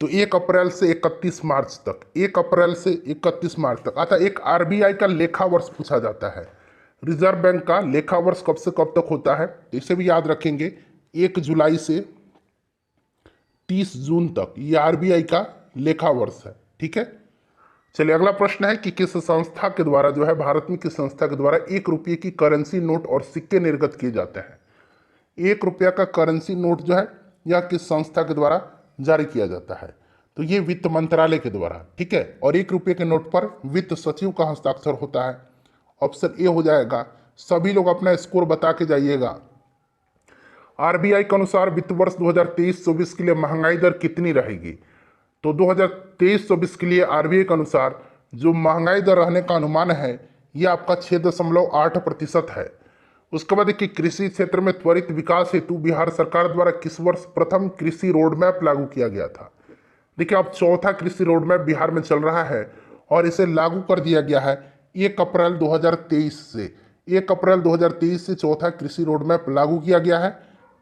तो 1 अप्रैल से 31 मार्च तक, 1 अप्रैल से 31 मार्च तक। अच्छा, एक आरबीआई का लेखा वर्ष पूछा जाता है, रिजर्व बैंक का लेखा वर्ष कब से कब तक होता है? इसे भी याद रखेंगे, 1 जुलाई से 30 जून तक ये आरबीआई का लेखा वर्ष है। ठीक है, चलिए, अगला प्रश्न है कि किस संस्था के द्वारा जो है, भारत में किस संस्था के द्वारा 1 रुपये की करेंसी नोट और सिक्के निर्गत किए जाते हैं? 1 रुपया का करेंसी नोट जो है यह किस संस्था के द्वारा जारी किया जाता है? तो ये वित्त मंत्रालय के द्वारा। ठीक है, और 1 रुपये के नोट पर वित्त सचिव का हस्ताक्षर होता है। ऑप्शन ए हो जाएगा। सभी लोग अपना स्कोर बता के जाइएगा। आरबीआई के अनुसार वित्त वर्ष 2023-24 के लिए महंगाई दर कितनी रहेगी? तो 2023-24 के लिए आरबीआई के अनुसार जो महंगाई दर रहने का अनुमान है यह आपका 6.8% है। उसके बाद देखिए, कृषि क्षेत्र में त्वरित विकास हेतु बिहार सरकार द्वारा किस वर्ष प्रथम कृषि रोड मैप लागू किया गया था? देखिए, अब चौथा कृषि रोड मैप बिहार में चल रहा है और इसे लागू कर दिया गया है 1 अप्रैल 2023 से। 1 अप्रैल 2023 से चौथा कृषि रोड मैप लागू किया गया है।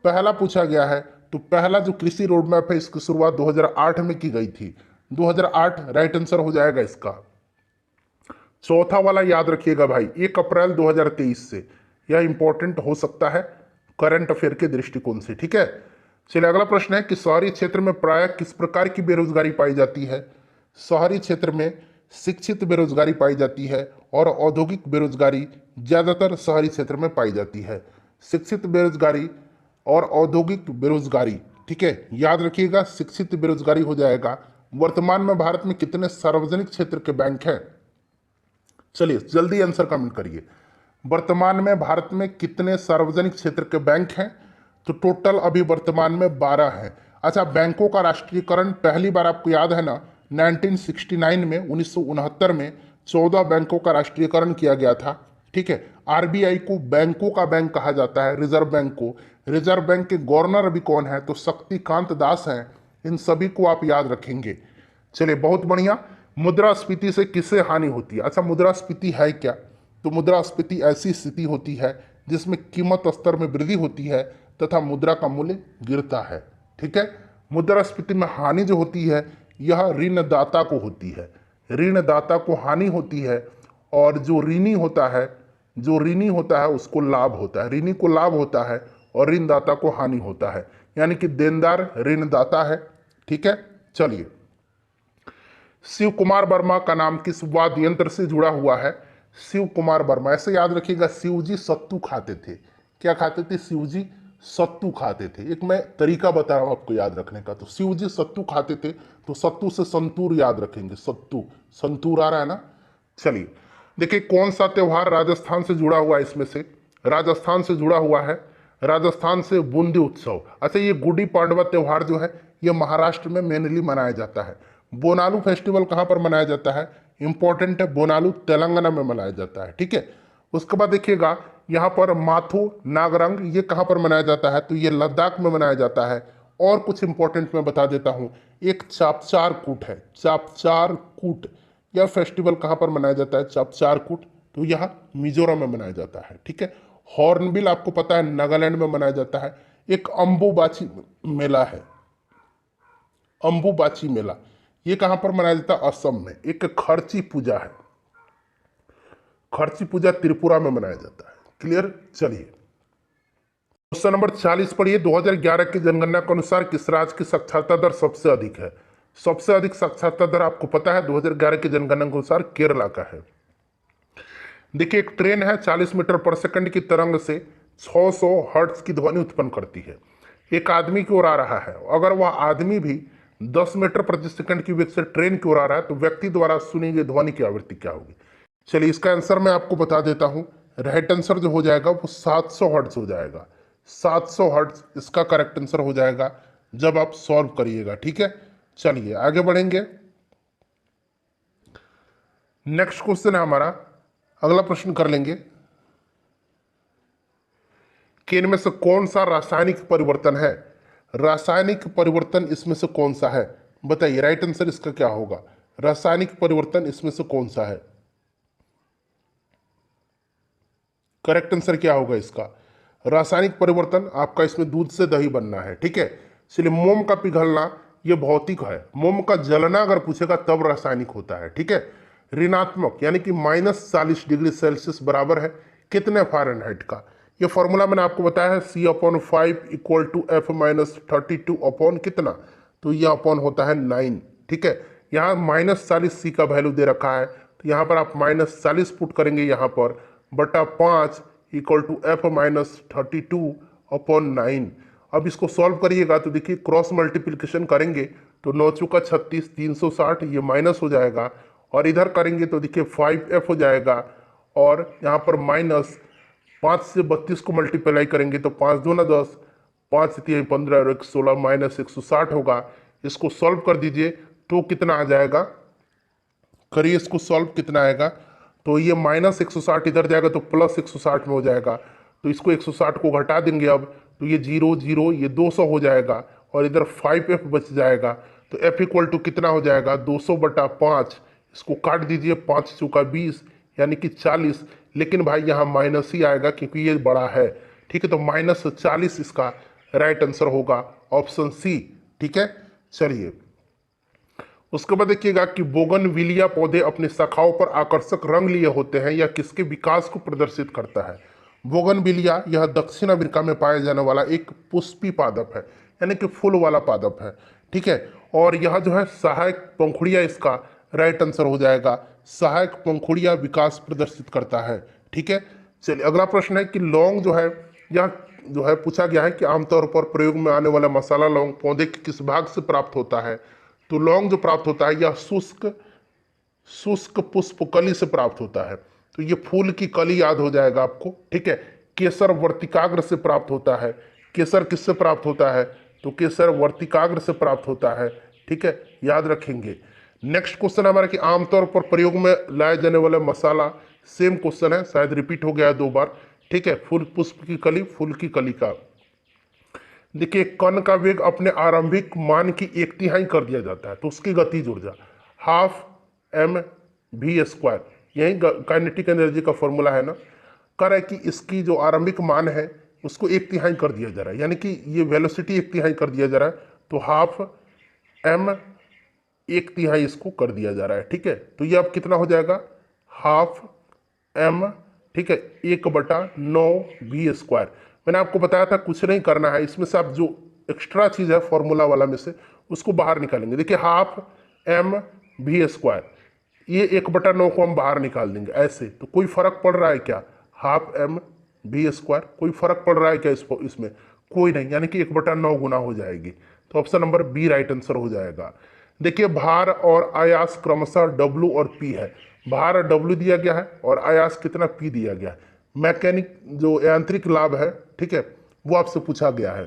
पहला पूछा गया है, तो पहला जो कृषि रोड मैप है इसकी शुरुआत 2008 में की गई थी। 2008 राइट आंसर हो जाएगा इसका। चौथा वाला याद रखिएगा भाई, 1 अप्रैल 2023 से। यह इंपॉर्टेंट हो सकता है करंट अफेयर के दृष्टिकोण से। ठीक है, चलिए, अगला प्रश्न है कि शहरी क्षेत्र में प्रायः किस प्रकार की बेरोजगारी पाई जाती है? शहरी क्षेत्र में शिक्षित बेरोजगारी पाई जाती है और औद्योगिक बेरोजगारी ज्यादातर शहरी क्षेत्र में पाई जाती है। शिक्षित बेरोजगारी और औद्योगिक बेरोजगारी। ठीक है, याद रखिएगा, शिक्षित बेरोजगारी हो जाएगा। वर्तमान में भारत में कितने सार्वजनिक क्षेत्र के बैंक हैं? चलिए जल्दी आंसर कमेंट करिए। वर्तमान में भारत में कितने सार्वजनिक क्षेत्र के बैंक हैं? तो टोटल अभी वर्तमान में 12 हैं। अच्छा, बैंकों का राष्ट्रीयकरण पहली बार आपको याद है ना, 1969 में, 1969 में 14 बैंकों का राष्ट्रीयकरण किया गया था। ठीक है, आरबीआई को बैंकों का बैंक कहा जाता है, रिजर्व बैंक को। रिजर्व बैंक के गवर्नर अभी कौन है? तो शक्तिकांत दास हैं। इन सभी को आप याद रखेंगे। चलिए, बहुत बढ़िया। मुद्रास्फीति से किससे हानि होती है? अच्छा, मुद्रास्फीति है क्या? तो मुद्रास्फीति ऐसी स्थिति होती है जिसमें कीमत स्तर में वृद्धि होती है तथा मुद्रा का मूल्य गिरता है। ठीक है, मुद्रास्फीति में हानि जो होती है यह ऋणदाता को होती है, ऋणदाता को हानि होती है, और जो ऋणी होता है उसको लाभ होता है, ऋणी को लाभ होता है और ऋणदाता को हानि होता है, यानी कि देनदार ऋणदाता है। ठीक है, चलिए, शिव कुमार वर्मा का नाम किस वाद्य यंत्र से जुड़ा हुआ है? शिव कुमार वर्मा, ऐसे याद रखिएगा, शिव जी सत्तू खाते थे। क्या खाते थे? शिव जी सत्तू खाते थे। एक मैं तरीका बता रहा हूं आपको याद रखने का। तो शिव जी सत्तू खाते थे, तो सत्तू से संतूर याद रखेंगे, सत्तू, संतूर आ रहा है ना। चलिए, देखिए, कौन सा त्योहार राजस्थान से जुड़ा हुआ है? इसमें से राजस्थान से जुड़ा हुआ है, राजस्थान से बूंदी उत्सव। अच्छा, ये गुड़ी पाड़वा त्योहार जो है ये महाराष्ट्र में मेनली मनाया जाता है। बोनालू फेस्टिवल कहाँ पर मनाया जाता है? इंपॉर्टेंट है, बोनालू तेलंगाना में मनाया जाता है। ठीक है, उसके बाद देखिएगा यहाँ पर माथु नागरंग, ये कहाँ पर मनाया जाता है? तो ये लद्दाख में मनाया जाता है। और कुछ इंपॉर्टेंट मैं बता देता हूँ। एक चापचार कूट है, चापचार कूट। यह फेस्टिवल कहाँ पर मनाया जाता है, चापचार कूट? तो यह मिजोरम में मनाया जाता है, ठीक है। हॉर्नबिल आपको पता है नागालैंड में मनाया जाता है। एक अम्बुबाची मेला है, अम्बुबाची मेला, ये कहाँ पर मनाया जाता है, असम में। एक खर्ची पूजा है, खर्ची पूजा त्रिपुरा में मनाया जाता है। क्लियर? चलिए क्वेश्चन नंबर 40 पढ़िए। 2011 की जनगणना के अनुसार किस राज्य की साक्षरता दर सबसे अधिक है? सबसे अधिक साक्षरता दर आपको पता है 2011 की जनगणना के अनुसार केरला का है। देखिए एक ट्रेन है 40 मीटर पर सेकंड की तरंग से 600 हर्ट्ज की ध्वनि उत्पन्न करती है। एक आदमी की ओर आ रहा है, अगर वह आदमी भी 10 मीटर प्रति सेकंड की वेग से ट्रेन की ओर आ रहा है तो व्यक्ति द्वारा सुनी गई ध्वनि की आवृत्ति क्या होगी? चलिए इसका आंसर मैं आपको बता देता हूं। राइट आंसर जो हो जाएगा वो 700 हर्ट्ज हो जाएगा। 700 हर्ट्ज इसका करेक्ट आंसर हो जाएगा जब आप सॉल्व करिएगा, ठीक है। चलिए आगे बढ़ेंगे। नेक्स्ट क्वेश्चन है हमारा, अगला प्रश्न कर लेंगे कि इनमें से कौन सा रासायनिक परिवर्तन है? रासायनिक परिवर्तन इसमें से कौन सा है? बताइए राइट आंसर इसका क्या होगा? रासायनिक परिवर्तन इसमें से कौन सा है? करेक्ट आंसर क्या होगा इसका? रासायनिक परिवर्तन आपका इसमें दूध से दही बनना है, ठीक है। इसलिए मोम का पिघलना यह भौतिक है, मोम का जलना अगर पूछेगा तब रासायनिक होता है, ठीक है। ऋणात्मक यानी कि -40 डिग्री सेल्सियस बराबर है कितने फ़ारेनहाइट का? ये फॉर्मूला मैंने आपको बताया है C/5 equal to F-32 upon कितना, तो यह अपॉन होता है 9, ठीक है। यहाँ -40 C का वैल्यू दे रखा है तो यहाँ पर आप -40 पुट करेंगे यहाँ पर, बटा 5 इक्वल टू F-32 अपॉन 9। अब इसको सॉल्व करिएगा तो देखिए क्रॉस मल्टीप्लिकेशन करेंगे तो 9 चौका 36, 360, ये माइनस हो जाएगा, और इधर करेंगे तो देखिए 5F हो जाएगा, और यहाँ पर माइनस 5 से 32 को मल्टीप्लाई करेंगे तो 5 दूना 10, 5 से 3 15 और 1 16 -160 होगा। इसको सॉल्व कर दीजिए तो कितना आ जाएगा, करिए इसको सॉल्व कितना आएगा, तो ये -160 इधर जाएगा तो +160 में हो जाएगा, तो इसको 160 को घटा देंगे अब तो ये 0 0 ये 200 हो जाएगा, और इधर 5F बच जाएगा, तो F इक्वल टू कितना हो जाएगा 200/5। इसको काट दीजिए, 5 चौका 20 यानी कि 40, लेकिन भाई यहाँ माइनस ही आएगा क्योंकि ये बड़ा है, ठीक है। तो -40 इसका राइट आंसर होगा, ऑप्शन सी, ठीक है। चलिए उसके बाद देखिएगा कि बोगनविलिया पौधे अपने शाखाओं पर आकर्षक रंग लिए होते हैं, यह किसके विकास को प्रदर्शित करता है? बोगनविलिया यह दक्षिण अमेरिका में पाया जाने वाला एक पुष्पी पादप है, यानी कि फूल वाला पादप है, ठीक है। और यह जो है सहायक पंखुड़िया इसका राइट आंसर हो जाएगा, सहायक पंखुड़िया विकास प्रदर्शित करता है, ठीक है। चलिए अगला प्रश्न है कि लौंग जो है, यह जो है पूछा गया है कि आमतौर पर प्रयोग में आने वाला मसाला लौंग पौधे के किस भाग से प्राप्त होता है? तो लौंग जो प्राप्त होता है यह शुष्क शुष्क पुष्पकली से प्राप्त होता है, तो ये फूल की कली याद हो जाएगा आपको, ठीक है। केसर वर्तिकाग्र से प्राप्त होता है, केसर किससे प्राप्त होता है? तो केसर वर्तिकाग्र से प्राप्त होता है, ठीक है, याद रखेंगे। नेक्स्ट क्वेश्चन हमारा कि आमतौर पर प्रयोग में लाए जाने वाला मसाला, सेम क्वेश्चन है, शायद रिपीट हो गया है 2 बार, ठीक है। फूल पुष्प की कली, फूल की कली का देखिए कण का वेग अपने आरंभिक मान की 1/3 कर दिया जाता है तो उसकी गतिज ऊर्जा 12mv², यही काइनेटिक एनर्जी का फॉर्मूला है ना। कर है कि इसकी जो आरंभिक मान है उसको 1/3 कर दिया जा रहा है, यानी कि ये वेलोसिटी 1/3 कर दिया जा रहा है, तो 12m 1/3 इसको कर दिया जा रहा है, ठीक है। तो ये अब कितना हो जाएगा 12m, ठीक है, 1/9v²। मैंने आपको बताया था कुछ नहीं करना है, इसमें से आप जो एक्स्ट्रा चीज़ है फॉर्मूला वाला में से उसको बाहर निकालेंगे। देखिए 12mv², ये 1/9 को हम बाहर निकाल देंगे ऐसे, तो कोई फर्क पड़ रहा है क्या? 12mv², कोई फर्क पड़ रहा है क्या इसमें? कोई नहीं, यानी कि 1/9 गुना हो जाएगी, तो option number B right answer हो जाएगा। देखिए भार और आयास क्रमशः W और P है, भार W दिया गया है और आयास कितना P दिया गया है। मैकेनिक जो यांत्रिक लाभ है, ठीक है, वो आपसे पूछा गया है,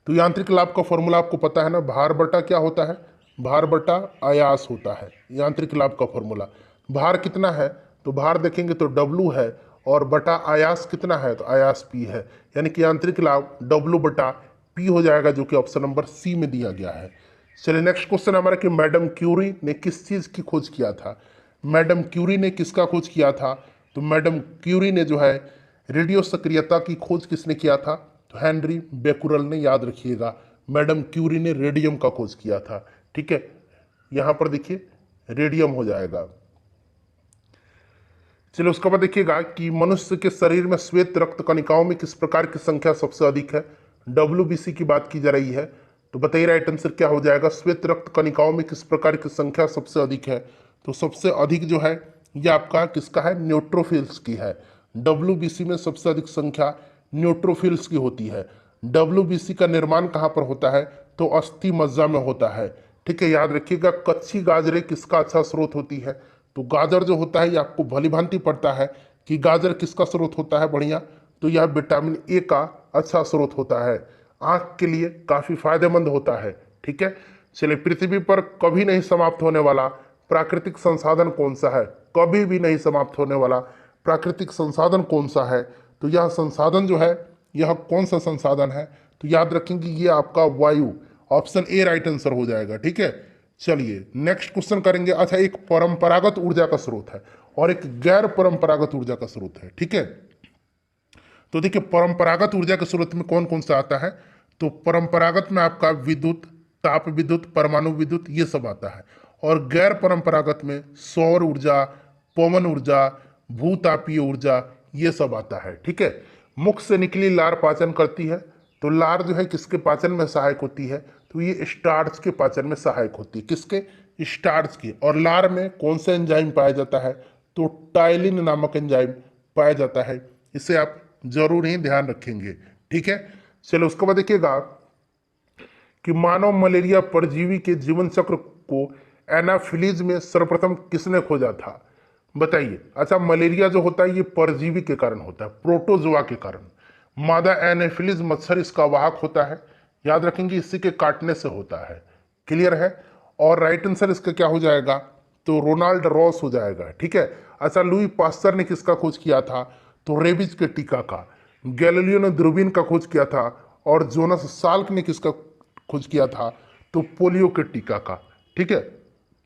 तो यांत्रिक लाभ का फॉर्मूला आपको पता है ना, भार बटा क्या होता है, भार बटा आयास होता है यांत्रिक लाभ का फॉर्मूला। भार कितना है तो भार देखेंगे तो W है, और बटा आयास कितना है तो आयास P है, यानी कि यांत्रिक लाभ W बटा पी हो जाएगा, जो कि ऑप्शन नंबर सी में दिया गया है। चलिए नेक्स्ट क्वेश्चन हमारा कि मैडम क्यूरी ने किस चीज़ की खोज किया था। मैडम क्यूरी ने किसका खोज किया था? तो मैडम क्यूरी ने जो है रेडियो सक्रियता की खोज किसने किया था? तो हेनरी बेकुरल ने, याद रखिएगा। मैडम क्यूरी ने रेडियम का खोज किया था। ठीक है, यहां पर देखिए रेडियम हो जाएगा। चलिए उसके बाद देखिएगा कि मनुष्य के शरीर में श्वेत रक्त कणिकाओं में किस प्रकार की संख्या सबसे अधिक है। WBC की बात की जा रही है, तो बताइए राइट आंसर क्या हो जाएगा। श्वेत रक्त कणिकाओं में किस प्रकार की संख्या सबसे अधिक है? तो सबसे अधिक जो है ये आपका किसका है? न्यूट्रोफिल्स की है। WBC में सबसे अधिक संख्या न्यूट्रोफिल्स की होती है। WBC का निर्माण कहाँ पर होता है? तो अस्थि मज्जा में होता है। ठीक है, याद रखिएगा। कच्ची गाजरें किसका अच्छा स्रोत होती है? तो गाजर जो होता है ये आपको भली भांति पड़ता है कि गाजर किसका स्रोत होता है बढ़िया, तो यह विटामिन ए का अच्छा स्रोत होता है, आंख के लिए काफी फायदेमंद होता है। ठीक है, चलिए पृथ्वी पर कभी नहीं समाप्त होने वाला प्राकृतिक संसाधन कौन सा है? कभी भी नहीं समाप्त होने वाला प्राकृतिक संसाधन कौन सा है? तो यह संसाधन जो है, यह कौन सा संसाधन है? तो याद रखेंगे ये आपका वायु, ऑप्शन ए राइट आंसर हो जाएगा। ठीक है, चलिए नेक्स्ट क्वेश्चन करेंगे। अच्छा, एक परंपरागत ऊर्जा का स्रोत है और एक गैर परंपरागत ऊर्जा का स्रोत है। ठीक है, तो देखिए परंपरागत ऊर्जा के स्रोत में कौन कौन सा आता है? तो परंपरागत में आपका विद्युत, ताप विद्युत, परमाणु विद्युत, ये सब आता है। और गैर परंपरागत में सौर ऊर्जा, पवन ऊर्जा, भूतापीय ऊर्जा, ये सब आता है। ठीक है, मुख से निकली लार पाचन करती है, तो लार जो है किसके पाचन में सहायक होती है? तो ये स्टार्च के पाचन में सहायक होती है। किसके? स्टार्च की। और लार में कौन सा एंजाइम पाया जाता है? तो टाइलिन नामक एंजाइम पाया जाता है। इसे आप जरूर ही ध्यान रखेंगे। ठीक है, चलो उसके बाद देखिएगा कि मानव मलेरिया परजीवी के जीवन चक्र को एनाफिलीज में सर्वप्रथम किसने खोजा था? बताइए। अच्छा, मलेरिया जो होता है ये परजीवी के कारण होता है, प्रोटोजोआ के कारण। मादा एनाफिलीज मच्छर इसका वाहक होता है, याद रखेंगे, इसी के काटने से होता है। क्लियर है? और राइट आंसर इसका क्या हो जाएगा? तो रोनाल्ड रॉस हो जाएगा। ठीक है। अच्छा, लुई पास्टर ने किसका खोज किया था? तो रेबीज के टीका का। गैलीलियो ने दूरबीन का खोज किया था। और जोनास साल्क ने किसका खोज किया था? तो पोलियो के टीका का। ठीक है,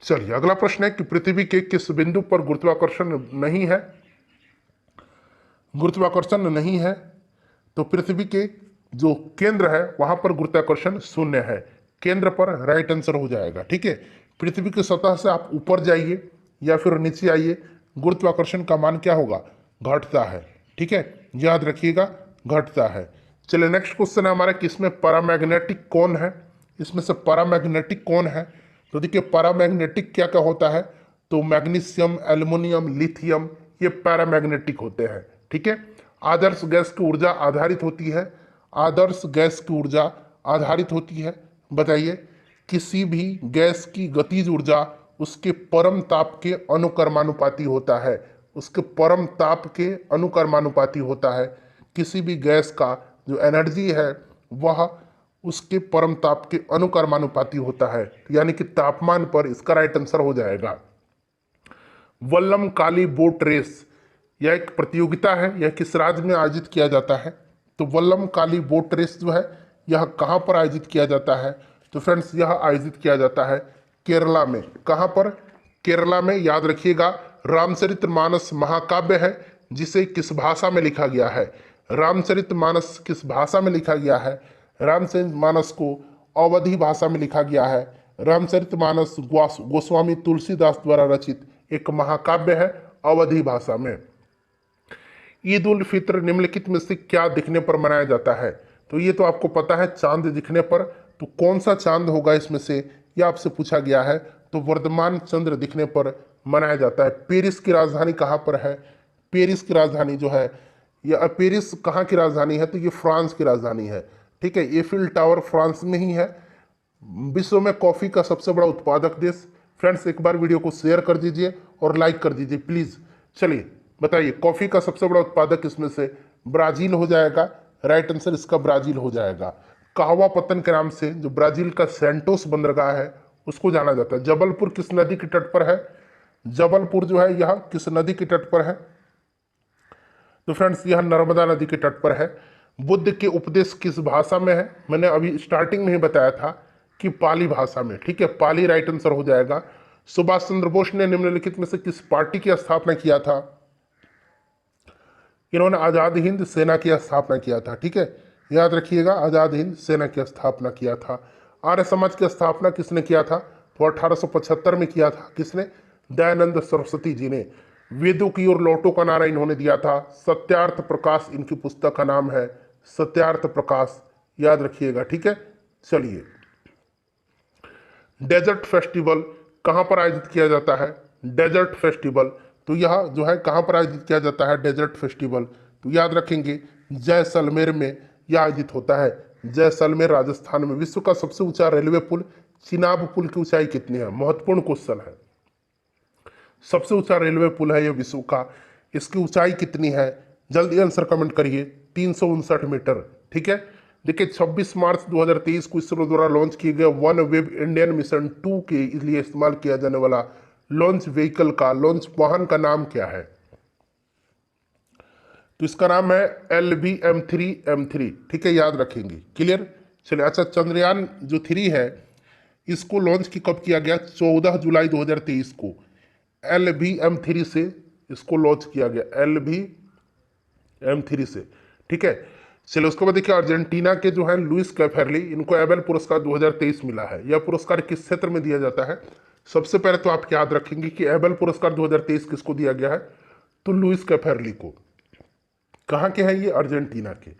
चलिए अगला प्रश्न है कि पृथ्वी के किस बिंदु पर गुरुत्वाकर्षण नहीं है? गुरुत्वाकर्षण नहीं है, तो पृथ्वी के जो केंद्र है वहां पर गुरुत्वाकर्षण शून्य है। केंद्र पर राइट आंसर हो जाएगा। ठीक है, पृथ्वी की सतह से आप ऊपर जाइए या फिर नीचे आइए, गुरुत्वाकर्षण का मान क्या होगा? घटता है। ठीक है, याद रखिएगा, घटता है। चलिए नेक्स्ट क्वेश्चन है हमारा कि इसमें पैरामैग्नेटिक कौन है? इसमें से पैरामैग्नेटिक कौन है? तो देखिए पैरामैग्नेटिक क्या क्या होता है? तो मैग्नीशियम, एल्युमिनियम, लिथियम, ये पैरामैग्नेटिक होते हैं। ठीक है, आदर्श गैस की ऊर्जा आधारित होती है। आदर्श गैस की ऊर्जा आधारित होती है। बताइए, किसी भी गैस की गतिज ऊर्जा उसके परम ताप के अनुक्रमानुपाती होता है। उसके परम ताप के अनुक्रमानुपाती होता है। किसी भी गैस का जो एनर्जी है वह उसके परम ताप के अनुक्रमानुपाती होता है, यानी कि तापमान पर। इसका राइट आंसर हो जाएगा वल्लम काली बोट रेस। यह एक प्रतियोगिता है, यह किस राज्य में आयोजित किया जाता है? तो वल्लम काली बोट रेस जो है यह कहाँ पर आयोजित किया जाता है? तो फ्रेंड्स यह आयोजित किया जाता है केरला में। कहाँ पर? केरला में। याद रखिएगा, रामचरितमानस महाकाव्य है जिसे किस भाषा में लिखा गया है? रामचरितमानस किस भाषा में लिखा गया है? रामचरितमानस को अवधी भाषा में लिखा गया है। रामचरितमानस गोस्वामी तुलसीदास द्वारा रचित एक महाकाव्य है अवधी भाषा में। ईद उल फित्र निम्नलिखित में से क्या दिखने पर मनाया जाता है? तो ये तो आपको पता है, चांद दिखने पर। तो कौन सा चांद होगा इसमें से, ये आपसे पूछा गया है। तो वर्धमान चंद्र दिखने पर मनाया जाता है। पेरिस की राजधानी कहाँ पर है? पेरिस की राजधानी जो है, यह पेरिस कहाँ की राजधानी है? तो ये फ्रांस की राजधानी है। ठीक है, एफिल टावर फ्रांस में ही है। विश्व में कॉफी का सबसे बड़ा उत्पादक देश। फ्रेंड्स एक बार वीडियो को शेयर कर दीजिए और लाइक कर दीजिए प्लीज। चलिए बताइए, कॉफी का सबसे बड़ा उत्पादक इसमें से ब्राजील हो जाएगा। राइट आंसर इसका ब्राजील हो जाएगा। कहवा पत्तन के नाम से जो ब्राजील का सेंटोस बंदरगाह है उसको जाना जाता है। जबलपुर किस नदी के तट पर है? जबलपुर जो है यह किस नदी के तट पर है? तो फ्रेंड्स यह नर्मदा नदी के तट पर है। बुद्ध के उपदेश किस भाषा में है? मैंने अभी स्टार्टिंग में ही बताया था कि पाली भाषा में, ठीक है, पाली राइट आंसर हो जाएगा। सुभाष चंद्र बोस ने निम्नलिखित में से किस पार्टी की स्थापना किया था? इन्होंने आजाद हिंद सेना की स्थापना किया था, ठीक है, याद रखिएगा, आजाद हिंद सेना की स्थापना किया था। आर्य समाज की स्थापना किसने किया था? तो 1875 में किया था। किसने? दयानंद सरस्वती जी ने। वेदों की ओर लौटो का नारा इन्होंने दिया था। सत्यार्थ प्रकाश इनकी पुस्तक का नाम है, सत्यार्थ प्रकाश, याद रखिएगा, ठीक है। चलिए, डेजर्ट फेस्टिवल कहाँ पर आयोजित किया जाता है? डेजर्ट फेस्टिवल, तो यह जो है कहाँ पर आयोजित किया जाता है डेजर्ट फेस्टिवल? तो याद रखेंगे, जैसलमेर में यह आयोजित होता है, जैसलमेर राजस्थान में। विश्व का सबसे ऊंचा रेलवे पुल चिनाब पुल की ऊंचाई कितनी है? महत्वपूर्ण क्वेश्चन है। सबसे ऊंचा रेलवे पुल है ये विश्व का, इसकी ऊंचाई कितनी है? जल्दी आंसर कमेंट करिए। 359 मीटर, ठीक है। देखिए, 26 मार्च 2023 को इसरो द्वारा लॉन्च किए गए वन वेब इंडियन मिशन 2 के लिए इस्तेमाल किया जाने वाला लॉन्च व्हीकल का, लॉन्च वाहन का नाम क्या है? तो इसका नाम है LVM-3M3, ठीक है, याद रखेंगे। क्लियर? चलिए, अच्छा, चंद्रयान जो 3 है इसको लॉन्च की कब किया गया? 14 जुलाई 2023 को LVM-3 से इसको लॉन्च किया गया, LVM-3 से, ठीक है। चलिए, उसके बाद देखिए, अर्जेंटीना के जो है लुइस कैफेरली, इनको एबेल पुरस्कार 2023 मिला है। यह पुरस्कार किस क्षेत्र में दिया जाता है? सबसे पहले तो आप याद रखेंगे कि एबेल पुरस्कार 2023 किसको दिया गया है? तो लुइस कैफेरली को। कहाँ के हैं ये? अर्जेंटीना के।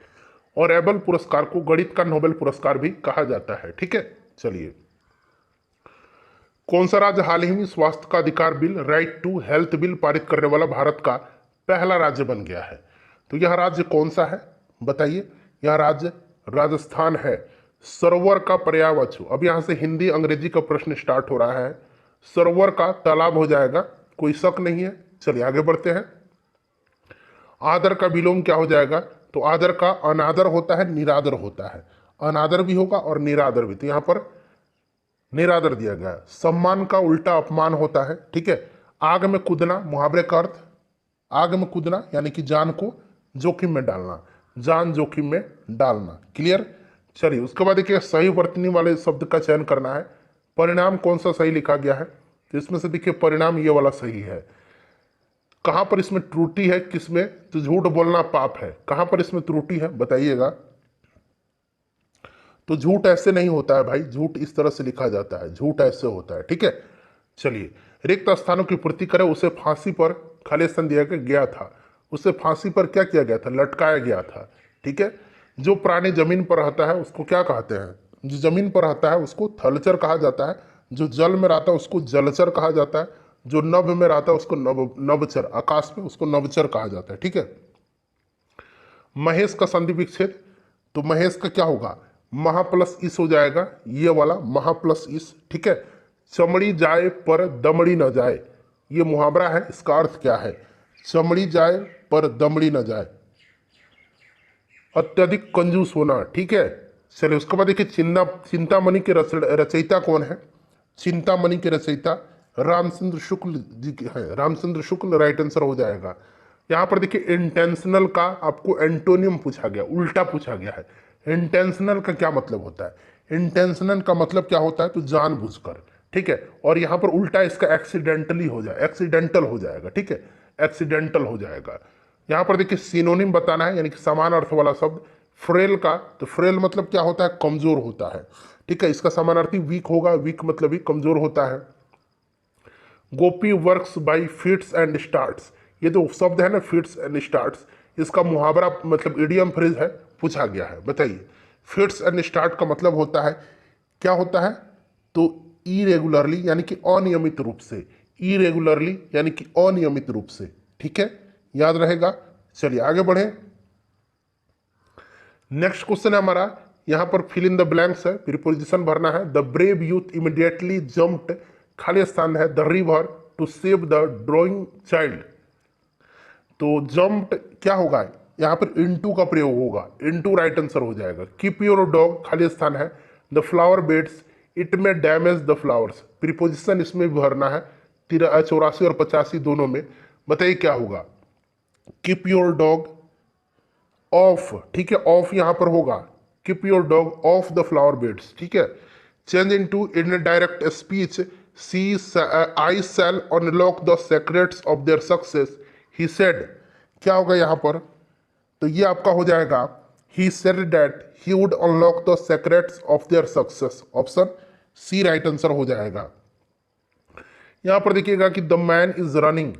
और एबेल पुरस्कार को गणित का नोबेल पुरस्कार भी कहा जाता है, ठीक है। चलिए, कौन सा राज्य हाल ही में स्वास्थ्य का अधिकार bill, right to health bill पारित करने वाला भारत का पहला राज्य बन गया है? तो यह राज्य कौन सा है बताइए? यह राज्य राजस्थान है। सरोवर का पर्यायवाची, अब यहां से हिंदी अंग्रेजी का प्रश्न स्टार्ट हो रहा है। सरोवर का तालाब हो जाएगा, कोई शक नहीं है। चलिए आगे बढ़ते हैं। आदर का विलोम क्या हो जाएगा? तो आदर का अनादर होता है, निरादर होता है। अनादर भी होगा और निरादर भी, तो यहां पर निरादर दिया गया है। सम्मान का उल्टा अपमान होता है, ठीक है। आग में कूदना, मुहावरे का अर्थ आग में कूदना यानी कि जान को जोखिम में डालना, जान जोखिम में डालना। क्लियर? चलिए, उसके बाद देखिए, सही वर्तनी वाले शब्द का चयन करना है। परिणाम कौन सा सही लिखा गया है? तो इसमें से देखिए, परिणाम ये वाला सही है। कहां पर इसमें त्रुटि है? किसमें? तो झूठ बोलना पाप है। कहां पर इसमें त्रुटि है बताइएगा? तो झूठ ऐसे नहीं होता है भाई, झूठ इस तरह से लिखा जाता है, झूठ ऐसे होता है, ठीक है। चलिए, रिक्त स्थानों की पूर्ति करें। उसे फांसी पर खाली स्थान दिया गया था, उसे फांसी पर क्या किया गया था? लटकाया गया था, ठीक है। जो प्राणी जमीन पर रहता है उसको क्या कहते हैं? जो जमीन पर रहता है उसको थलचर कहा जाता है। जो जल में रहता है उसको जलचर कहा जाता है। जो नभ में रहता है उसको नभचर, आकाश में, उसको नभचर कहा जाता है, ठीक है। महेश का संधि विच्छेद, तो महेश का क्या होगा? महा प्लस इस हो जाएगा, ये वाला महा प्लस इस, ठीक है। चमड़ी जाए पर दमड़ी न जाए, ये मुहावरा है, इसका अर्थ क्या है? चमड़ी जाए पर दमड़ी न जाए, अत्यधिक कंजूस होना, ठीक है। चलिए, उसके बाद देखिए, चिंतामणि के रचयिता कौन है? चिंतामणि के रचयिता रामचंद्र शुक्ल जी के हैं। रामचंद्र शुक्ल राइट आंसर हो जाएगा। यहाँ पर देखिए, इंटेंशनल का आपको एंटोनियम पूछा गया, उल्टा पूछा गया है। इंटेंशनल का क्या मतलब होता है? इंटेंशनल का मतलब क्या होता है? तो जानबूझकर, ठीक है। और यहाँ पर उल्टा इसका एक्सीडेंटली हो जाए, एक्सीडेंटल हो जाएगा, ठीक है, एक्सीडेंटल हो जाएगा। यहाँ पर देखिए, सिनोनिम बताना है, यानी कि समान अर्थ वाला शब्द। फ्रेल का, तो फ्रेल मतलब क्या होता है? कमजोर होता है, ठीक है। इसका समानार्थी वीक होगा, वीक मतलब भी कमजोर होता है। Gopi works by fits and starts, ये जो शब्द है ना, फिट्स एंड स्टार्ट्स, इसका मुहावरा मतलब इडियम फ्रेज है, पूछा गया है, बताइए। फिट्स एंड स्टार्ट का मतलब होता है, क्या होता है? तो इरेगुलरली यानी कि अनियमित रूप से, इरेगुलरली यानी कि अनियमित रूप से, ठीक है, याद रहेगा। चलिए आगे बढ़े। नेक्स्ट क्वेश्चन है हमारा, यहां पर फिल इन द ब्लैंक्स है, प्रीपोजिशन भरना है। The brave youth immediately jumped, खाली स्थान है, the river to save the drowning child. तो जम्प्ड क्या होगा? यहां पर इनटू का प्रयोग होगा, इनटू राइट आंसर हो जाएगा। कीप योर डॉग, खाली स्थान है, द फ्लावर बेड्स, इट में डैमेज द फ्लावर्स। प्रीपोजिशन इसमें भी भरना है, 84 और 85 दोनों में। बताइए क्या होगा? कीप योर डॉग ऑफ, ठीक है, ऑफ यहां पर होगा, keep your dog off the flower beds, ठीक है। Change into indirect speech, C I shall unlock the secrets of their success, he said, क्या होगा यहां पर, तो ये आपका हो जाएगा he said that he would unlock the secrets of their success, option C right answer हो जाएगा। यहां पर देखिएगा कि the man is running,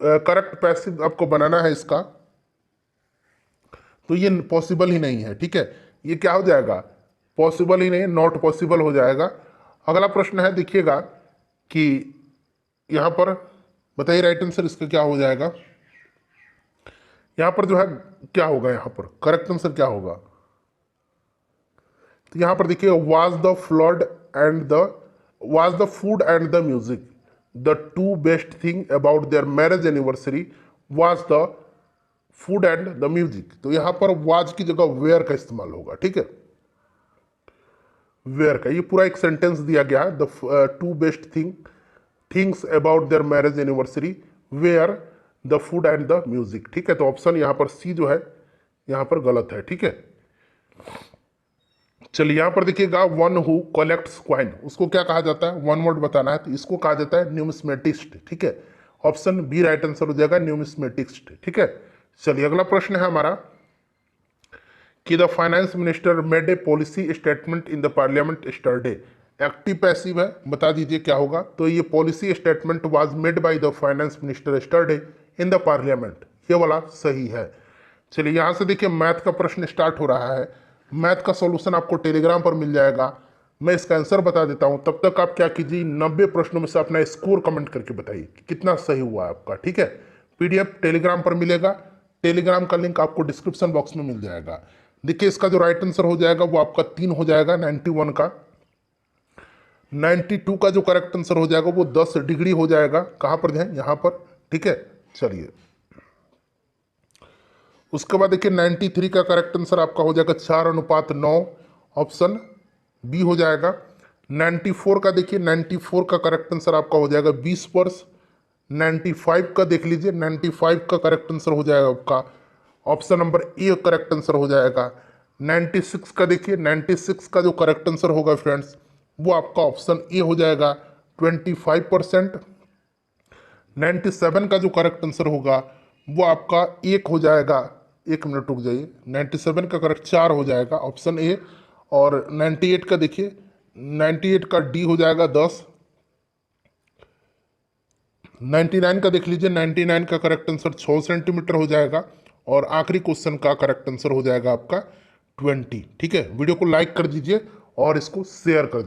correct passive आपको बनाना है इसका, तो ये पॉसिबल ही नहीं है, ठीक है, ये क्या हो जाएगा, पॉसिबल ही नहीं, नॉट पॉसिबल हो जाएगा। अगला प्रश्न है, देखिएगा कि यहां पर बताइए राइट आंसर इसका क्या हो जाएगा। यहां पर जो है क्या होगा, यहां पर करेक्ट आंसर क्या होगा, तो यहां पर देखिए was the food and the music the two best thing about their marriage anniversary, was the food and the music, तो यहां पर वाज की जगह वेयर का इस्तेमाल होगा, ठीक है, वेयर का, ये पूरा एक सेंटेंस दिया गया है, the two best things about their marriage anniversary where the food and the music, ठीक है, तो ऑप्शन यहां पर सी जो है यहां पर गलत है, ठीक है। चलिए यहां पर देखिएगा वन हु कलेक्ट्स कॉइन, उसको क्या कहा जाता है, वन वर्ड बताना है, तो इसको कहा जाता है न्यूमिस्मेटिस्ट, ठीक है, ऑप्शन बी राइट आंसर हो जाएगा न्यूमिस्मेटिस्ट, ठीक है। चलिए अगला प्रश्न है हमारा कि the finance minister made a policy statement in the parliament yesterday, active passive है, बता दीजिए क्या होगा, तो ये policy statement was made by the finance minister yesterday in the parliament, ये वाला सही है। चलिए यहाँ से देखिए मैथ का प्रश्न स्टार्ट हो रहा है, मैथ का सॉल्यूशन आपको टेलीग्राम पर मिल जाएगा, मैं इसका आंसर बता देता हूँ, तब तक आप क्या कीजिए 90 प्रश्नों में से अपना स्कोर कमेंट करके बताइए कि कितना सही हुआ आपका, ठीक है। पीडीएफ टेलीग्राम पर मिलेगा, टेलीग्राम का लिंक आपको डिस्क्रिप्शन बॉक्स में मिल जाएगा। देखिए इसका जो राइट आंसर हो जाएगा वो आपका 3 हो जाएगा 91 का, 92 का जो करेक्ट आंसर हो जाएगा वो 10 डिग्री हो जाएगा, कहाँ पर ध्यान, यहाँ पर, ठीक है। चलिए उसके बाद देखिए 93 का करेक्ट आंसर आपका हो जाएगा 4:9, ऑप्शन बी हो जाएगा। 94 का देखिए 94 का करेक्ट आंसर आपका हो जाएगा 20 वर्ष। 95 का देख लीजिए 95 का करेक्ट आंसर हो जाएगा आपका option number A correct answer हो जाएगा। 96 का देखिए 96 का जो करेक्ट आंसर होगा फ्रेंड्स वो आपका ऑप्शन ए हो जाएगा 25%। 97 का जो करेक्ट आंसर होगा वो आपका एक हो जाएगा, 1 मिनट रुक जाइए, 97 का करेक्ट 4 हो जाएगा ऑप्शन ए। और 98 का देखिए 98 का डी हो जाएगा 10। 99 का देख लीजिए 99 का करेक्ट आंसर 6 सेंटीमीटर हो जाएगा। और आखिरी क्वेश्चन का करेक्ट आंसर हो जाएगा आपका 20। ठीक है, वीडियो को लाइक कर दीजिए और इसको शेयर कर दीजिए।